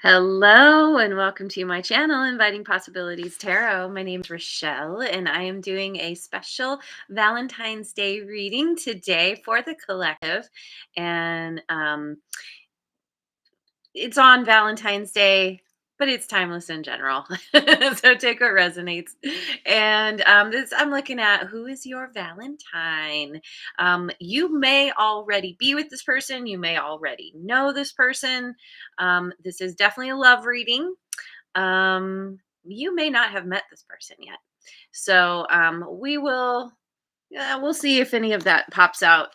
Hello and welcome to my channel, Inviting Possibilities Tarot. My name is Rochelle and I am doing a special Valentine's Day reading today for the collective. And it's on Valentine's Day, but it's timeless in general. So take what resonates. And I'm looking at who is your Valentine. You may already be with this person. You may already know this person. This is definitely a love reading. You may not have met this person yet. So we'll see if any of that pops out.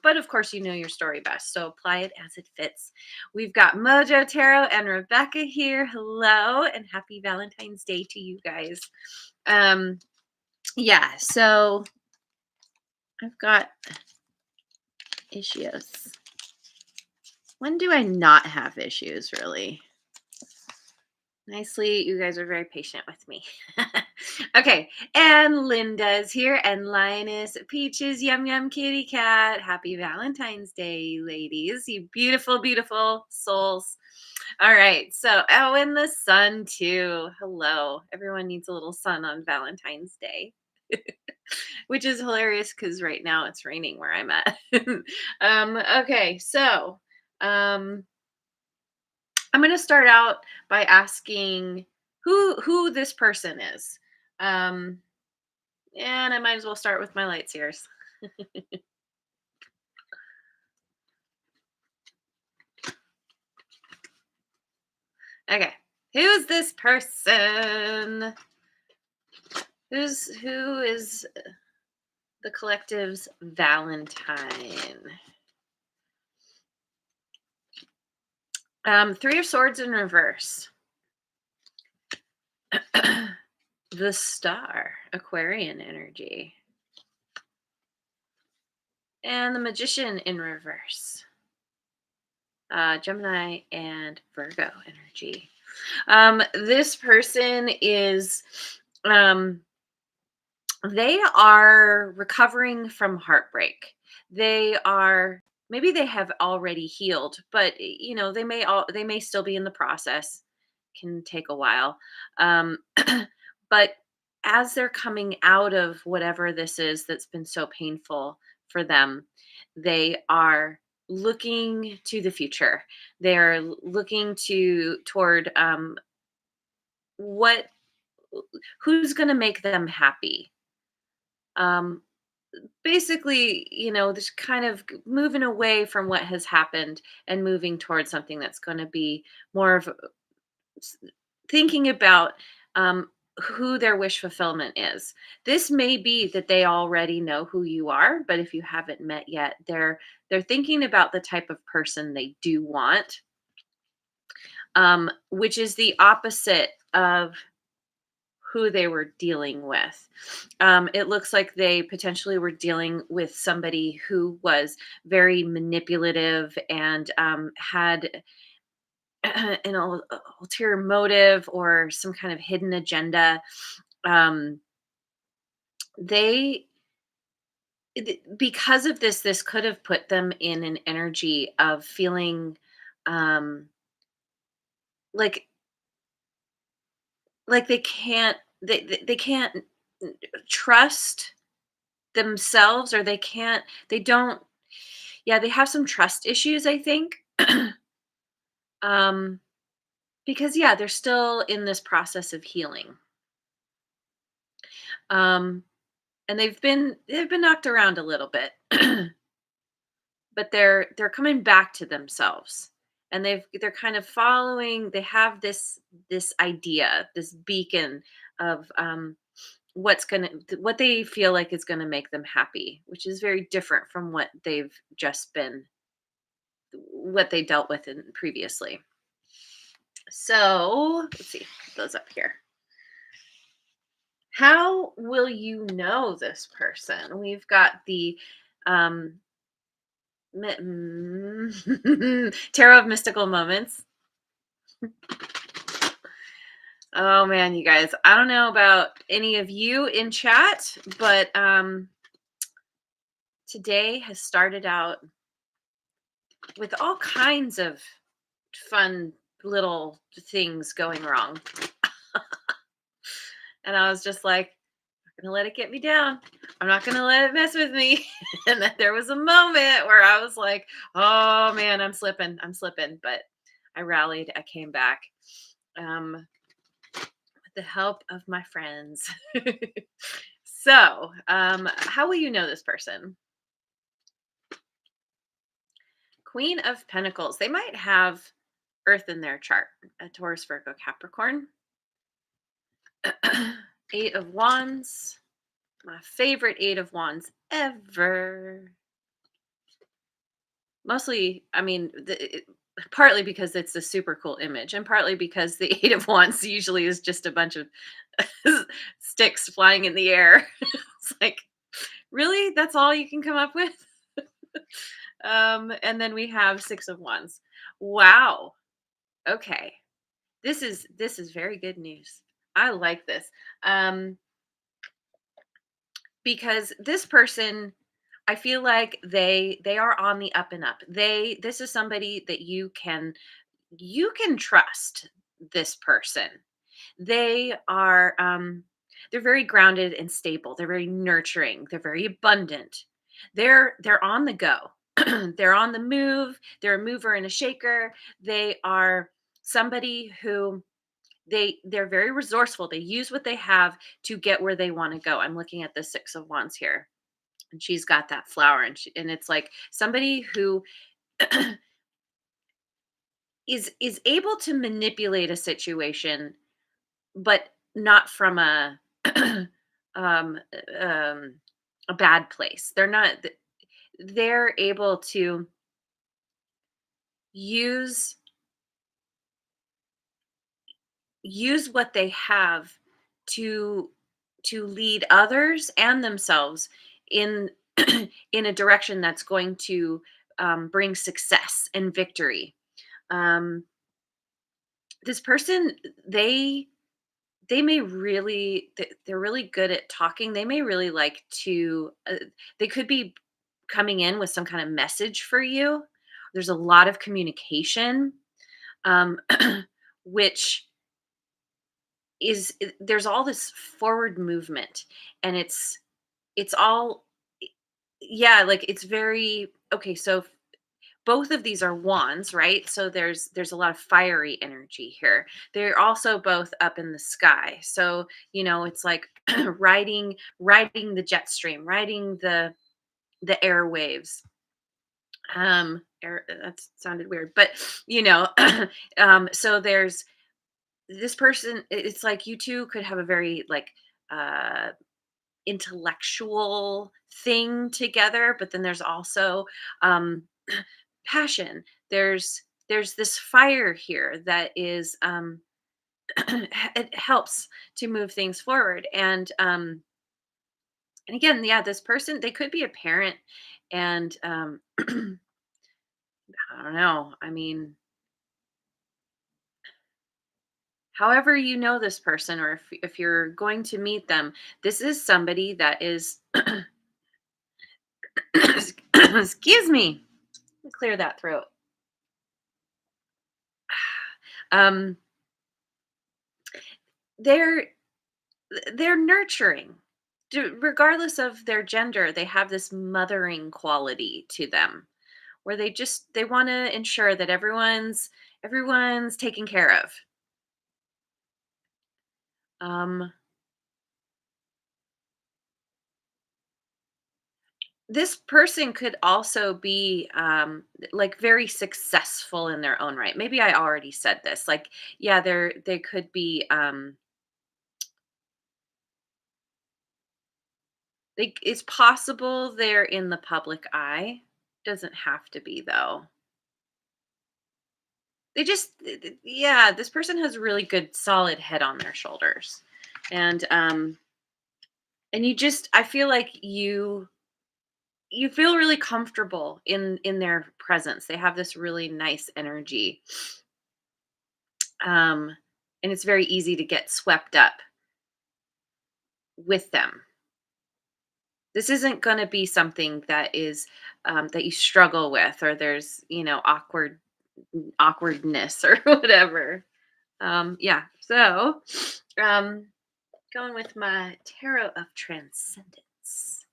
But of course, you know your story best, so apply it as it fits. We've got Mojo Tarot and Rebecca here. Hello, and happy Valentine's Day to you guys. Um, yeah, so I've got issues. When do I not have issues, really? Nicely, you guys are very patient with me. Okay, and Linda's here, and Linus, Peaches, Yum Yum Kitty Cat. Happy Valentine's Day, ladies. You beautiful, beautiful souls. All right, so, oh, and the sun too. Hello. Everyone needs a little sun on Valentine's Day, which is hilarious because right now it's raining where I'm at. Okay, so, um, I'm going to start out by asking who this person is. Um, and I might as well start with my light seers. Okay, who's this person? Who is the collective's Valentine? Three of Swords in reverse. The Star, Aquarian energy. And the Magician in reverse. Gemini and Virgo energy. This person is, they are recovering from heartbreak. Maybe they have already healed, but they may still be in the process. Can take a while. Um, but as they're coming out of whatever this is that's been so painful for them, they are looking to the future. They're looking toward what who's going to make them happy. Um, Basically, just kind of moving away from what has happened and moving towards something that's going to be more of thinking about who their wish fulfillment is. This may be that they already know who you are, but if you haven't met yet, they're thinking about the type of person they do want, which is the opposite of who they were dealing with. It looks like they potentially were dealing with somebody who was very manipulative and had an ulterior motive or some kind of hidden agenda. Um, they because of this could have put them in an energy of feeling um, like they can't trust themselves, or they don't, yeah, they have some trust issues, I think. um because yeah, they're still in this process of healing. um and they've been knocked around a little bit. But they're coming back to themselves, and they're kind of following. They have this idea, this beacon of what they feel like is going to make them happy, which is very different from what they dealt with in previously. So let's see, put those up here. How will you know this person? We've got the um Tarot of Mystical Moments. Oh man, you guys, I don't know about any of you in chat, but today has started out with all kinds of fun little things going wrong. And I was just like, I'm not gonna let it get me down. I'm not gonna let it mess with me. And then there was a moment where I was like, oh man, I'm slipping. I'm slipping. But I rallied. I came back. With the help of my friends. So, how will you know this person? Queen of Pentacles. They might have Earth in their chart, a Taurus, Virgo, Capricorn. Eight of Wands. My favorite Eight of Wands ever. Mostly, I mean, partly because it's a super cool image, and partly because the Eight of Wands usually is just a bunch of sticks flying in the air. It's like, really? That's all you can come up with? And then we have Six of Wands. Wow. Okay. This is very good news. I like this. Um, because this person, I feel like they are on the up and up. This is somebody that you can trust this person. They are they're very grounded and stable. They're very nurturing. They're very abundant. They're on the go. They're on the move. They're a mover and a shaker. They are somebody who they're very resourceful. They use what they have to get where they want to go. I'm looking at the Six of Wands here, and she's got that flower, and it's like somebody who is able to manipulate a situation, but not from um, um, a bad place. They're able to use use what they have to lead others and themselves in in a direction that's going to bring success and victory. Um, this person, they they may really they're really good at talking. They may really like to they could be coming in with some kind of message for you. There's a lot of communication, um, which there's all this forward movement, and it's all, yeah, like it's very okay. So both of these are wands, right? So there's a lot of fiery energy here. They're also both up in the sky. So, it's like riding the jet stream, riding the airwaves. That sounded weird, but so there's this person. It's like you two could have a very like uh intellectual thing together, but then there's also um passion. There's this fire here that is it helps to move things forward. And again, yeah, this person, they could be a parent, and I don't know. I mean, however you know this person, or if you're going to meet them, this is somebody that is excuse me, clear that throat. Um they're they're nurturing. Regardless of their gender, they have this mothering quality to them, where they want to ensure that everyone's taken care of. Um this person could also be like very successful in their own right. Maybe I already said this. Like, yeah, they could be it's possible they're in the public eye. Doesn't have to be though. They just yeah, this person has really good solid head on their shoulders. And you just I feel like you feel really comfortable in their presence. They have this really nice energy. Um and it's very easy to get swept up with them. This isn't going to be something that is that you struggle with, or there's awkward awkwardness or whatever. Yeah. So, um, going with my tarot of transcendence.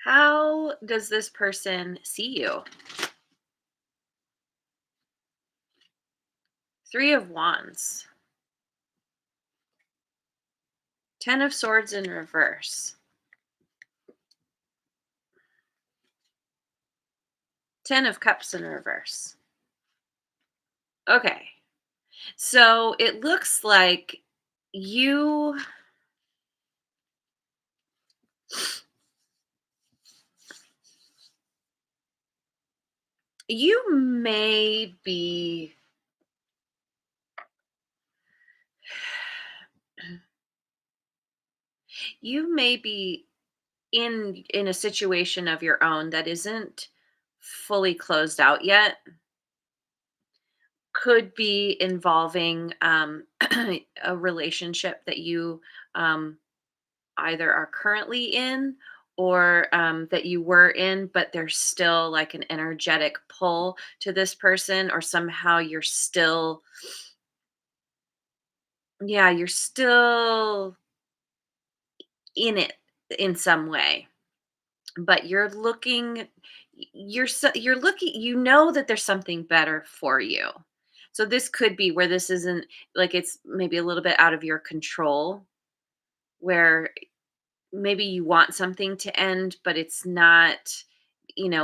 How does this person see you? Three of Wands, Ten of Swords in reverse, Ten of Cups in reverse. Okay. So it looks like you you may be you may be in a situation of your own that isn't fully closed out yet. Could be involving a relationship that you um, either are currently in or that you were in, but there's still like an energetic pull to this person, or somehow you're still, yeah, you're still in it in some way, but you're looking, you know that there's something better for you. So this could be where this isn't, like, it's maybe a little bit out of your control, where maybe you want something to end, but it's not,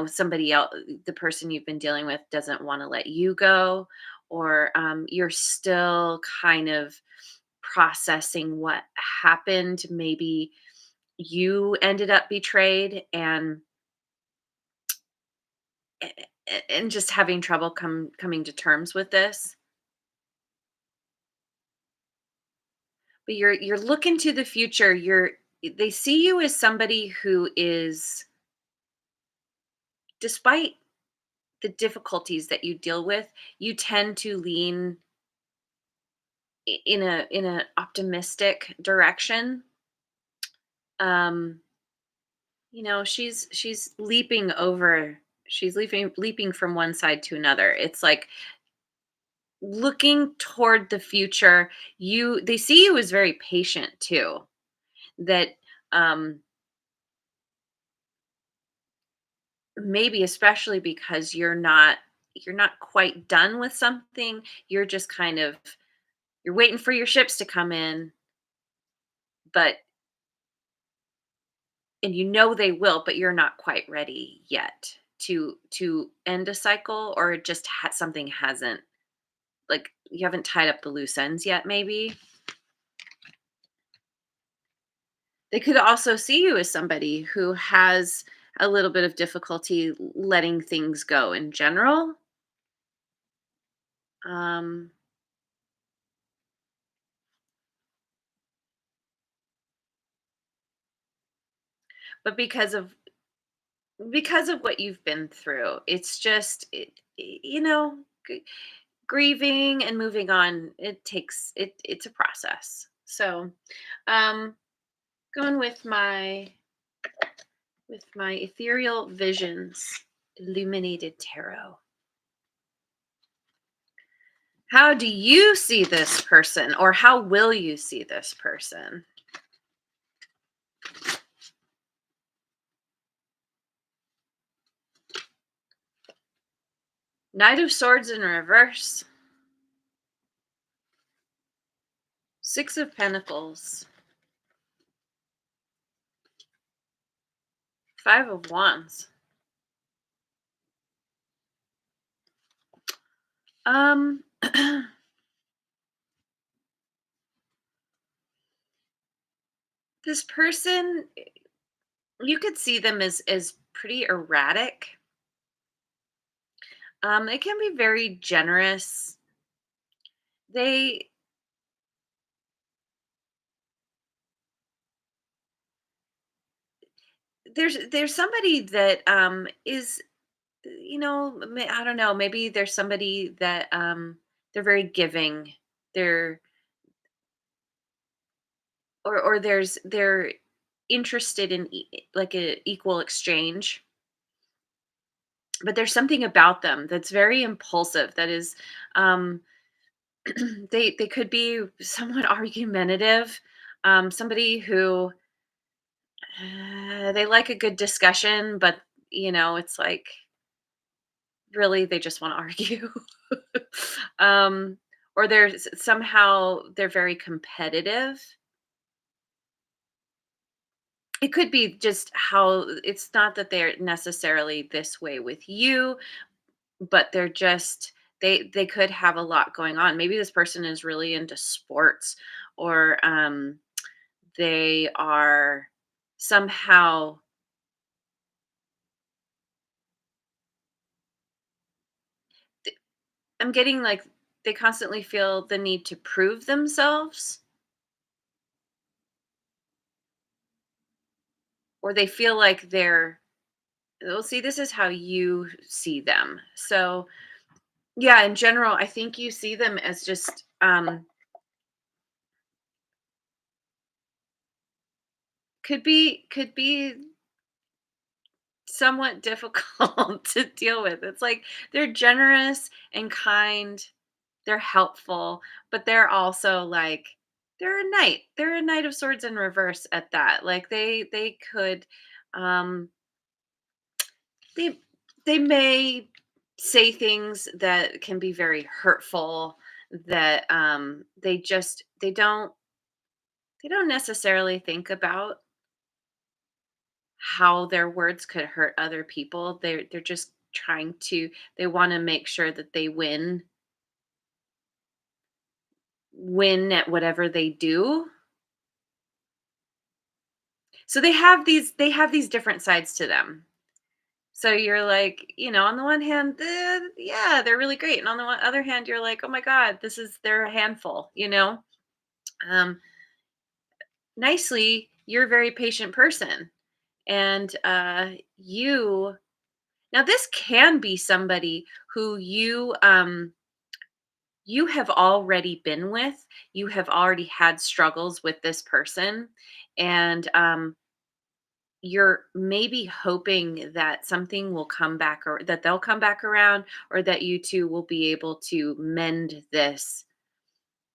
somebody else, the person you've been dealing with doesn't want to let you go, or you're still kind of processing what happened. Maybe you ended up betrayed, and just having trouble coming to terms with this. But you're looking to the future. They see you as somebody who is, despite the difficulties that you deal with, you tend to lean in a optimistic direction. Um, she's leaping from one side to another. It's like looking toward the future. They see you as very patient too. That um maybe especially because you're not quite done with something. You're just kind of, you're waiting for your ships to come in, but and they will, but you're not quite ready yet to end a cycle, or just something hasn't, like, you haven't tied up the loose ends yet. Maybe they could also see you as somebody who has a little bit of difficulty letting things go in general. um but because of what you've been through, it's just g- grieving and moving on, it's a process. So, um going with my ethereal visions illuminated tarot. How do you see this person, or how will you see this person? Knight of Swords in reverse, Six of Pentacles, Five of Wands. Um this person, you could see them as pretty erratic. They can be very generous. They there's somebody that is, I don't know, maybe there's somebody that they're very giving. They're or there's they're interested in like a equal exchange, but there's something about them that's very impulsive. That is, um, they could be somewhat argumentative. Somebody who they like a good discussion, but it's like really they just want to argue. um, or there's somehow they're very competitive. It could be just how it's not that they're necessarily this way with you, but they're just they could have a lot going on. Maybe this person is really into sports, or they are somehow th- I'm getting like they constantly feel the need to prove themselves, or they feel like they're well, see, this is how you see them. So yeah, in general, I think you see them as just could be somewhat difficult to deal with. It's like they're generous and kind, they're helpful, but they're also like they're a knight. They're a knight of swords in reverse at that. Like they could um they they may say things that can be very hurtful, that they don't necessarily think about how their words could hurt other people. They're just trying to they want to make sure that they win at whatever they do. So they have these different sides to them. So you're like, on the one hand, yeah, they're really great, and on the other hand, you're like, oh my god, they're a handful. Um, nicely, you're a very patient person, and you now this can be somebody who you have already been with. You have already had struggles with this person, and you're maybe hoping that something will come back, or that they'll come back around, or that you two will be able to mend this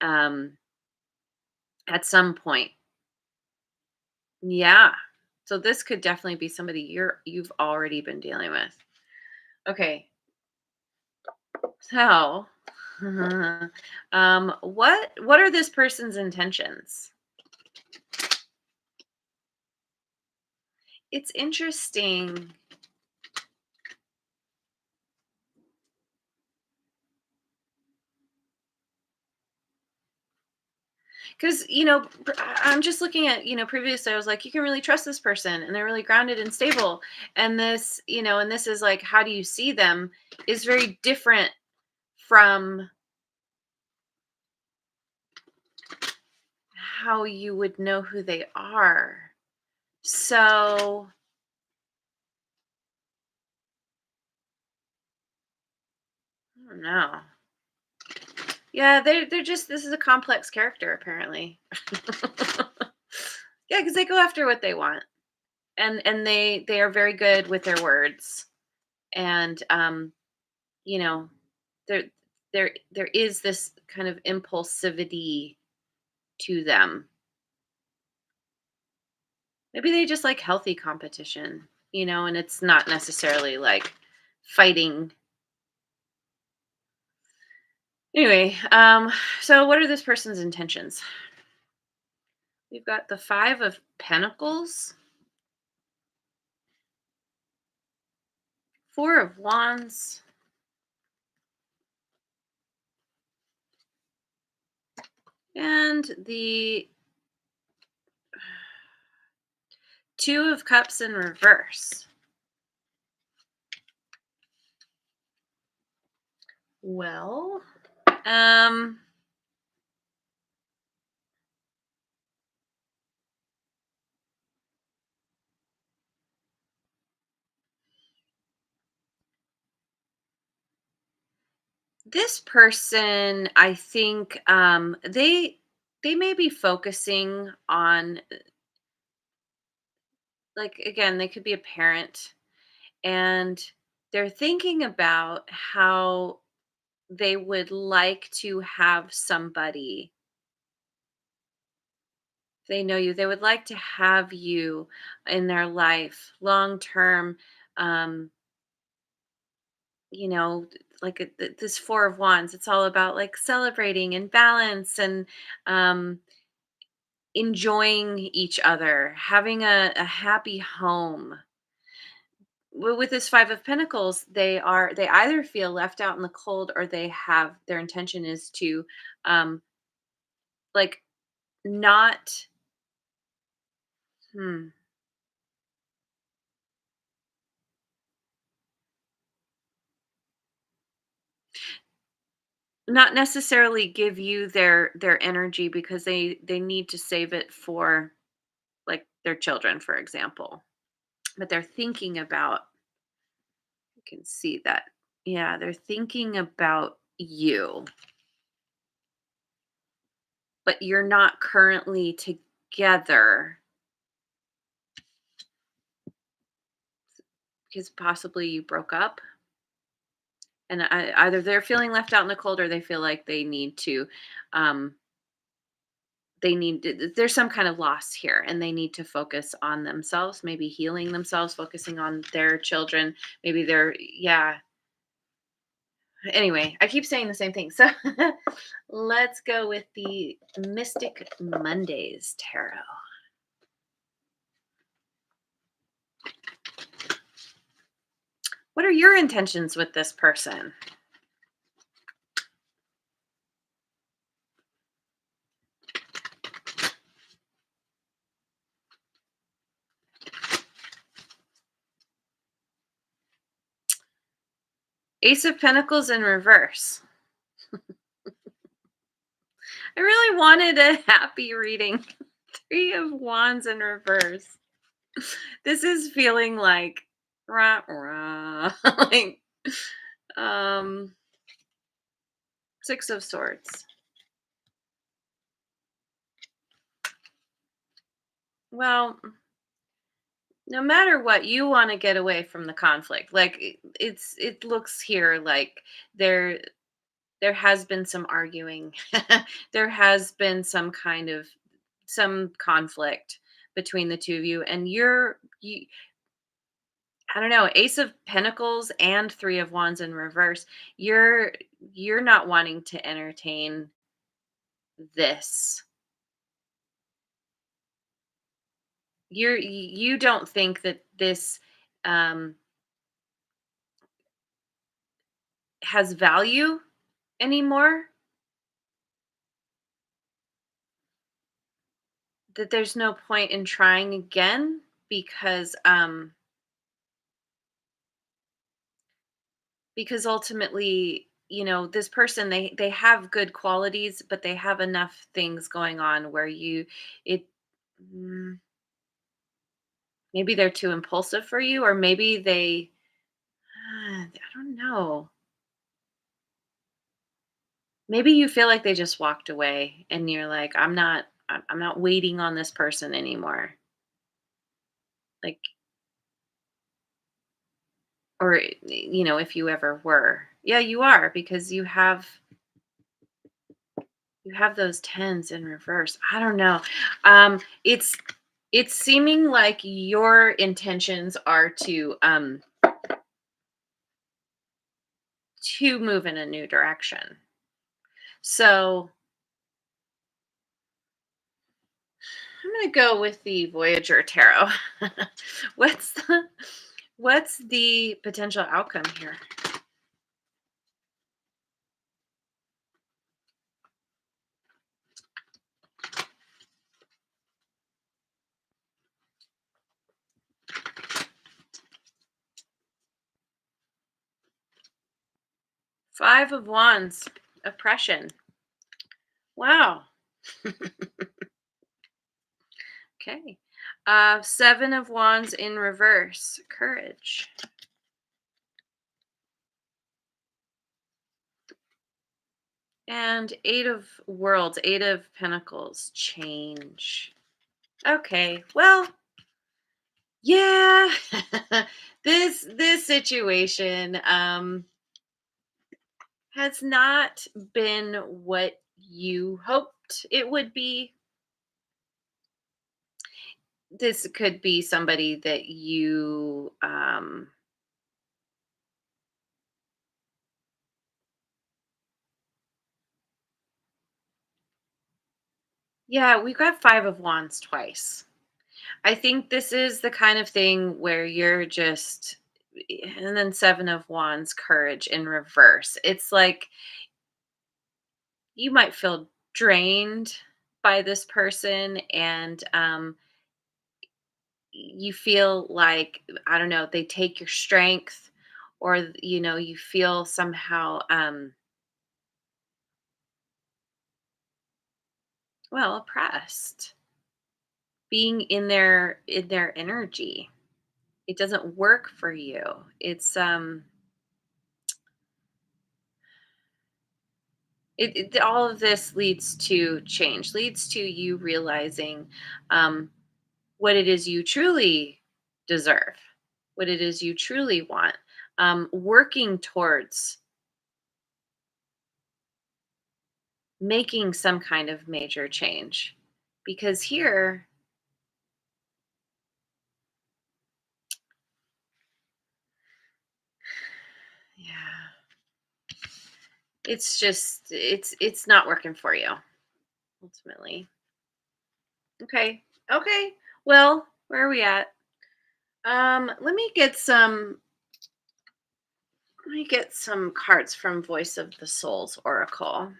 um, at some point. Yeah. So this could definitely be somebody you've already been dealing with. Okay. So, what are this person's intentions? It's interesting. 'Cause, I'm just looking at, previously I was like, you can really trust this person and they're really grounded and stable. And this is like, how do you see them is very different from how you would know who they are. So, I don't know. Yeah, they're just this is a complex character apparently. Yeah, because they go after what they want. And they are very good with their words. And you know, there there is this kind of impulsivity to them. Maybe they just like healthy competition, and it's not necessarily like fighting. Anyway, so what are this person's intentions? We've got the 5 of Pentacles, 4 of Wands, and the 2 of Cups in reverse. Well, um this person, I think, they may be focusing on like, again, they could be a parent, and they're thinking about how they would like to have somebody, they know you, they would like to have you in their life long term. um you know, like this Four of Wands, it's all about like celebrating and balance and um, enjoying each other, having a happy home. With this Five of Pentacles, they either feel left out in the cold, or they have their intention is to um, like not. Hmm, not necessarily give you their energy, because they need to save it for like their children, for example. But they're thinking about, you can see that. Yeah, they're thinking about you, but you're not currently together because possibly you broke up. And either they're feeling left out in the cold, or they feel like um, there's some kind of loss here, and they need to focus on themselves, maybe healing themselves, focusing on their children. Maybe they're, yeah. Anyway, I keep saying the same thing. So let's go with the Mystic Mondays Tarot. What are your intentions with this person? Ace of Pentacles in reverse. I really wanted a happy reading. Three of Wands in reverse. This is feeling like rah, rah. Like um Six of Swords. Well, no matter what, you want to get away from the conflict. Like it looks here like there there has been some arguing. There has been some conflict between the two of you, and I don't know, Ace of Pentacles and Three of Wands in reverse. You're not wanting to entertain this. You don't think that this um has value anymore, that there's no point in trying again, because ultimately, this person, they have good qualities, but they have enough things going on where it mm, maybe they're too impulsive for you, or maybe I don't know. Maybe you feel like they just walked away, and you're like, I'm not waiting on this person anymore. Like, or if you ever were. Yeah, you are, because you have those tens in reverse. I don't know. It's seeming like your intentions are to move in a new direction. So I'm gonna go with the Voyager Tarot. what's the what's the potential outcome here? Five of Wands, oppression. Wow. Okay. Seven of Wands in reverse, courage. And Eight of Worlds, Eight of Pentacles, change. Okay, well, Yeah. This situation has not been what you hoped it would be. This could be somebody that you yeah, we got 5 of wands twice. I think this is the kind of thing where you're just and then 7 of wands, courage in reverse. It's like you might feel drained by this person, and you feel like, I don't know, they take your strength, or you feel somehow well, oppressed being in their energy. It doesn't work for you. It's all of this leads to change, leads to you realizing um what it is you truly deserve, what it is you truly want, working towards making some kind of major change. Because here, yeah, it's not working for you ultimately. Okay. Okay. Well, where are we at? Let me get some cards from Voice of the Souls Oracle.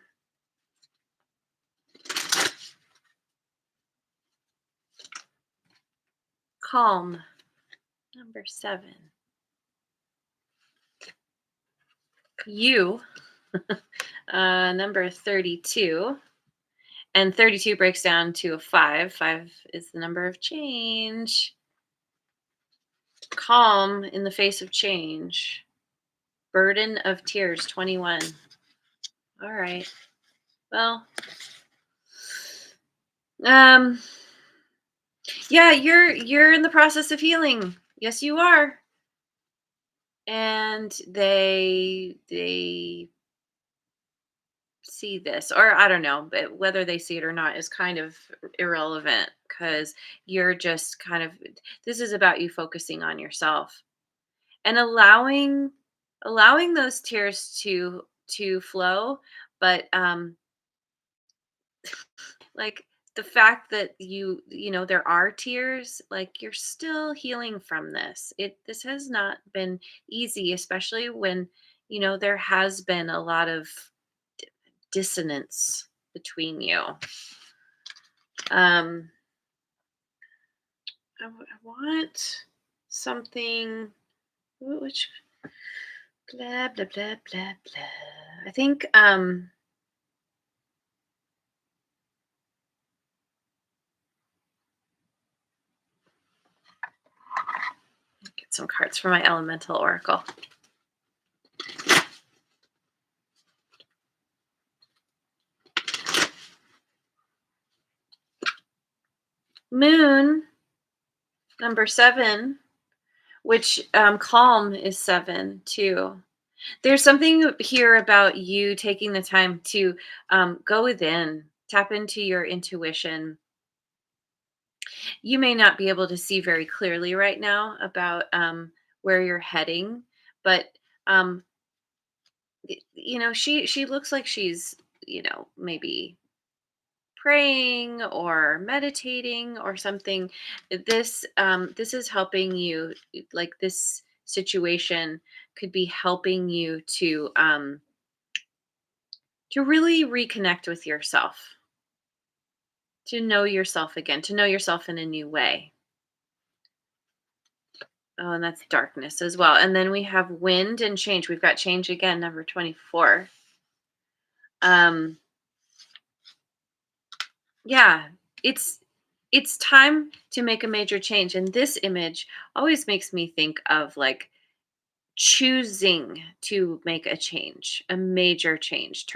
Calm, number 7. You, number 32. And 32 breaks down to a 5. 5 is the number of change. Calm in the face of change. Burden of tears, 21. All right. Well, um yeah, you're in the process of healing. Yes, you are. And they see this, or I don't know, but whether they see it or not is kind of irrelevant, because you're just kind of, this is about you focusing on yourself and allowing those tears to flow. But like, the fact that there are tears, like, you're still healing from this has not been easy, especially when there has been a lot of dissonance between you. um I want something, which, blah blah blah blah blah, I think. Get some cards for my elemental oracle. Moon, number 7, which calm is 7 too. There's something here about you taking the time to go within, tap into your intuition. You may not be able to see very clearly right now about where you're heading, but um, she looks like she's maybe praying or meditating or something. This is helping you, like, this situation could be helping you to really reconnect with yourself, to know yourself again, to know yourself in a new way. Oh, and that's darkness as well. And then we have wind and change. We've got change again, number 24. Um, yeah, it's it's time to make a major change. And this image always makes me think of, like, choosing to make a change, a major change,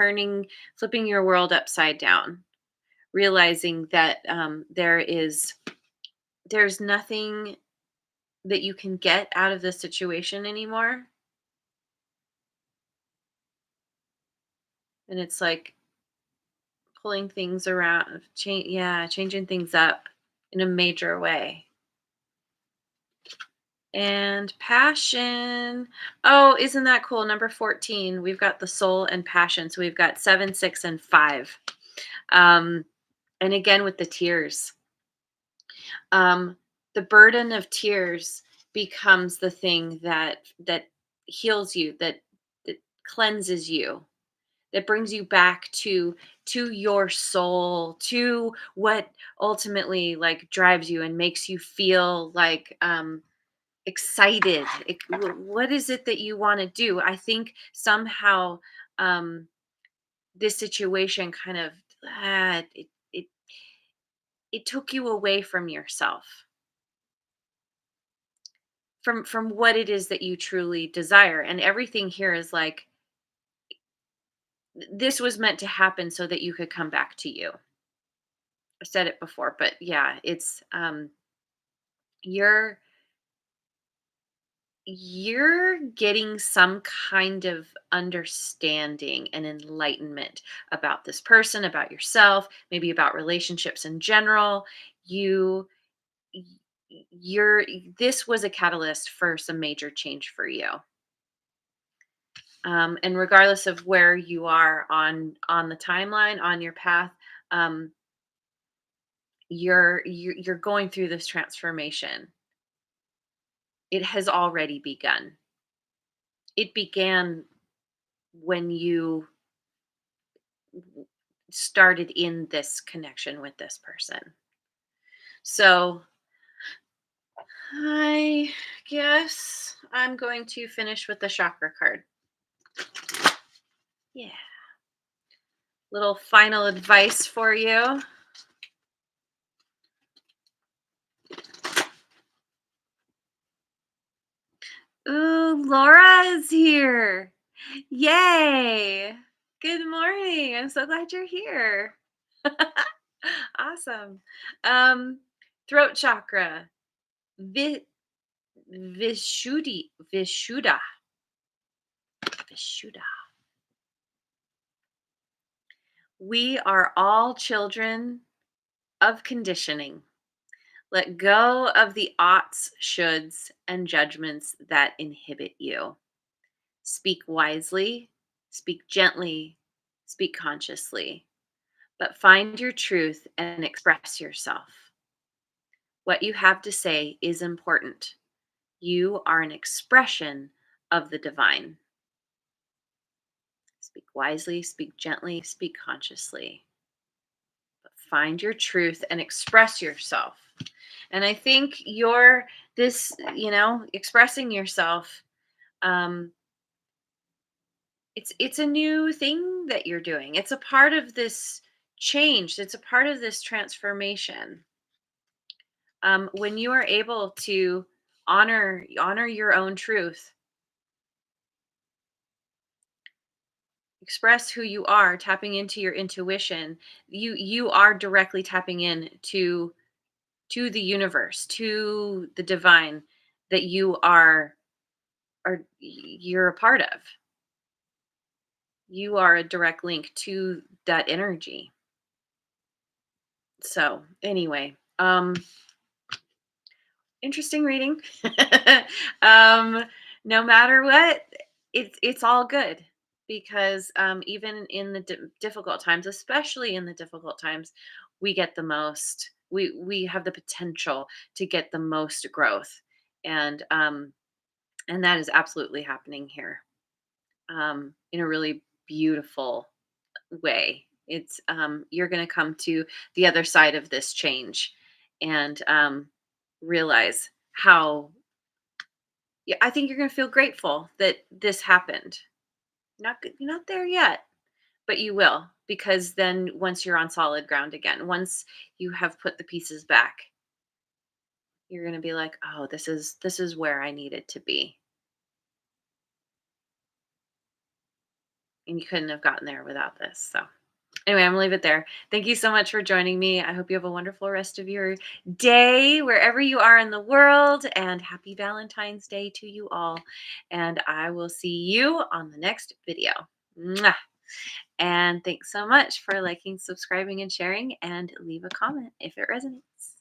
flipping your world upside down, realizing that there's nothing that you can get out of this situation anymore. And it's like pulling things around, changing things up in a major way. And passion. Oh, isn't that cool? Number 14, we've got the soul and passion. So we've got 7, 6, and 5. Um, and again with the tears. Um, the burden of tears becomes the thing that heals you, that cleanses you, that brings you back to your soul, to what ultimately like drives you and makes you feel like excited. What is it that you want to do? I think somehow um this situation kind of it it took you away from yourself, from what it is that you truly desire. And everything here is like this was meant to happen so that you could come back to you. I said it before, but yeah, it's you're you're getting some kind of understanding and enlightenment about this person, about yourself, maybe about relationships in general. You y- you're this was a catalyst for some major change for you. And regardless of where you are on the timeline, on your path, um, you're going through this transformation. It has already begun. It began when you started in this connection with this person. So I guess I'm going to finish with the chakra card. Yeah. Little final advice for you. Ooh, Laura is here. Yay. Good morning. I'm so glad you're here. Awesome. Um, throat chakra. Vi- Vishuddha. Vishuddha. We are all children of conditioning. Let go of the oughts, shoulds, and judgments that inhibit you. Speak wisely, speak gently, speak consciously, but find your truth and express yourself. What you have to say is important. You are an expression of the divine. Speak wisely, speak gently, speak consciously. But find your truth and express yourself. And I think this, expressing yourself, um, it's a new thing that you're doing. It's a part of this change. It's a part of this transformation. When you are able to honor your own truth, express who you are, tapping into your intuition, you are directly tapping in to the universe, to the divine that you're a part of. You are a direct link to that energy. So anyway, interesting reading. um, no matter what, it's all good because even in the difficult times, especially in the difficult times, we get the most. We have the potential to get the most growth, and and that is absolutely happening here in a really beautiful way. It's you're going to come to the other side of this change and realize how yeah, I think you're going to feel grateful that this happened. You're not there yet, but you will because then once you're on solid ground again, once you have put the pieces back, you're going to be like, "Oh, this is where I needed to be." And you couldn't have gotten there without this. So Anyway, I'm gonna leave it there. Thank you so much for joining me. I hope you have a wonderful rest of your day wherever you are in the world, and happy Valentine's Day to you all. And I will see you on the next video. Mwah. And thanks so much for liking, subscribing, and sharing, and leave a comment if it resonates.